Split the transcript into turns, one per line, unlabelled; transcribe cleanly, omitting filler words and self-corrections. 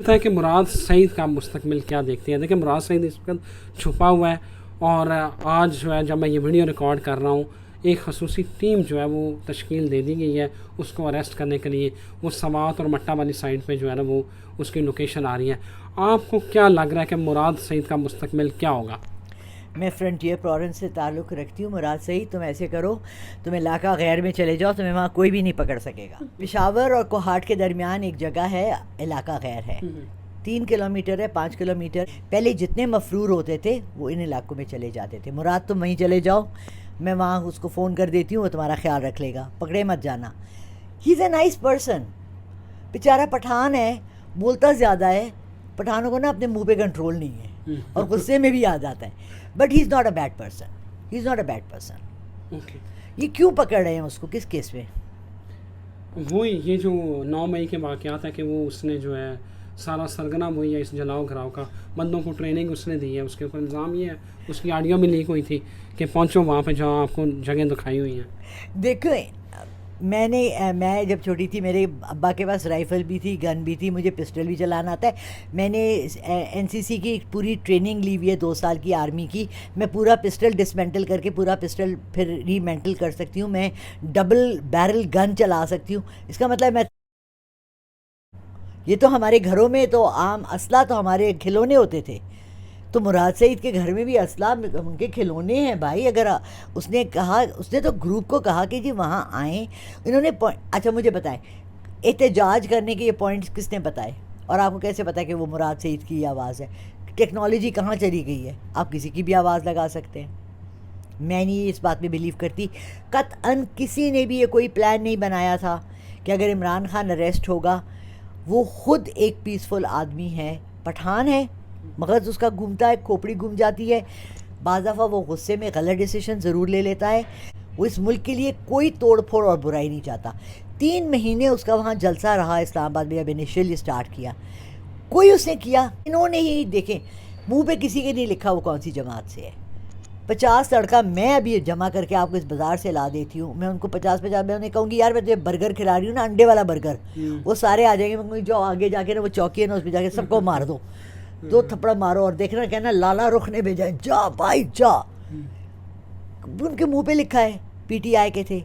ہوتا ہے کہ مراد سعید کا مستقبل کیا دیکھتے ہیں؟ دیکھیں مراد سعید اس وقت چھپا ہوا ہے، اور آج جو ہے جب میں یہ ویڈیو ریکارڈ کر رہا ہوں ایک خصوصی ٹیم جو ہے وہ تشکیل دے دی گئی ہے اس کو اریسٹ کرنے کے لیے. وہ سوات اور مٹا والی سائڈ پہ جو ہے نا وہ اس کی لوکیشن آ رہی ہے. آپ کو کیا لگ رہا ہے کہ مراد سعید کا مستقبل کیا ہوگا؟
میں فرنٹیئر پروونس سے تعلق رکھتی ہوں. مراد سعید تم ایسے کرو، تم علاقہ غیر میں چلے جاؤ، تمہیں وہاں کوئی بھی نہیں پکڑ سکے گا. پشاور اور کوہاٹ کے درمیان ایک جگہ ہے، علاقہ غیر ہے، 3 کلومیٹر ہے، 5 کلومیٹر. پہلے جتنے مفرور ہوتے تھے وہ ان علاقوں میں چلے جاتے تھے. مراد تم وہیں چلے جاؤ، میں وہاں اس کو فون کر دیتی ہوں، وہ تمہارا خیال رکھ لے گا، پکڑے مت جانا. ہی از اے نائس پرسن. بیچارہ پٹھان ہے، بولتا زیادہ ہے. پٹھانوں کو نا اپنے منہ پہ کنٹرول نہیں ہے اور غصے میں بھی آ جاتا ہے. But he is not a bad person. He is not a bad person. یہ کیوں پکڑ رہے ہیں اس کو؟ کس کیس میں؟
وہی یہ جو 9 مئی کے واقعات ہے کہ وہ اس نے جو ہے سارا سرگرم ہوئی ہے اس جلاؤ گھراؤ کا، بندوں کو ٹریننگ اس نے دی ہے. اس کے اوپر الزام یہ ہے، اس کی آڈیو بھی لیک ہوئی تھی کہ پہنچو وہاں پہ جہاں آپ کو جگہیں دکھائی ہوئی ہیں.
دیکھیں میں جب چھوٹی تھی میرے ابا کے پاس رائفل بھی تھی، گن بھی تھی، مجھے پسٹل بھی چلانا آتا ہے. میں نے این سی سی کی پوری ٹریننگ لی ہوئی ہے 2 سال کی آرمی کی. میں پورا پسٹل ڈسمینٹل کر کے پورا پسٹل پھر ریمینٹل کر سکتی ہوں. میں ڈبل بیرل گن چلا سکتی ہوں. اس کا مطلب میں یہ تو ہمارے گھروں میں تو عام اسلحہ تو ہمارے کھلونے ہوتے تھے. تو مراد سعید کے گھر میں بھی اسلحہ ان کے کھلونے ہیں بھائی. اگر اس نے کہا، اس نے تو گروپ کو کہا کہ جی وہاں آئیں. انہوں نے اچھا مجھے بتائیں احتجاج کرنے کے یہ پوائنٹس کس نے بتائے؟ اور آپ کو کیسے پتا کہ وہ مراد سعید کی آواز ہے؟ ٹیکنالوجی کہاں چلی گئی ہے؟ آپ کسی کی بھی آواز لگا سکتے ہیں. میں نہیں اس بات میں بلیو کرتی. قطعاً کسی نے بھی یہ کوئی پلان نہیں بنایا تھا کہ اگر عمران خان اریسٹ ہوگا. وہ خود ایک پیسفل آدمی ہے، پٹھان ہے، مغز اس کا گھومتا ہے، کھوپڑی گھوم جاتی ہے. بعض دفعہ وہ غصے میں غلط ڈیسیشن ضرور لے لیتا ہے. وہ اس ملک کے لیے کوئی توڑ پھوڑ اور برائی نہیں چاہتا. 3 مہینے اس کا وہاں جلسہ رہا اسلام آباد میں جب انیشیلی اسٹارٹ کیا. کوئی اس نے کیا؟ انہوں نے ہی. دیکھیں منہ پہ کسی کے نہیں لکھا وہ کون سی جماعت سے ہے. 50 لڑکا میں ابھی جمع کر کے آپ کو اس بازار سے لا دیتی ہوں. میں ان کو 50 میں انہیں کہوں گی یار میں تجھے برگر کھلا رہی ہوں نا، انڈے والا برگر. وہ سارے آ جائیں گے. میں کہوں گی جو آگے جا کے نا وہ چوکی ہے نا اس پہ جا کے سب کو مار دو، 2 تھپڑ مارو اور دیکھنا کہنا لالا رخ نے بھیجا ہے، جا بھائی جا. ان کے منہ پہ لکھا ہے، پی ٹی آئی کے تھے.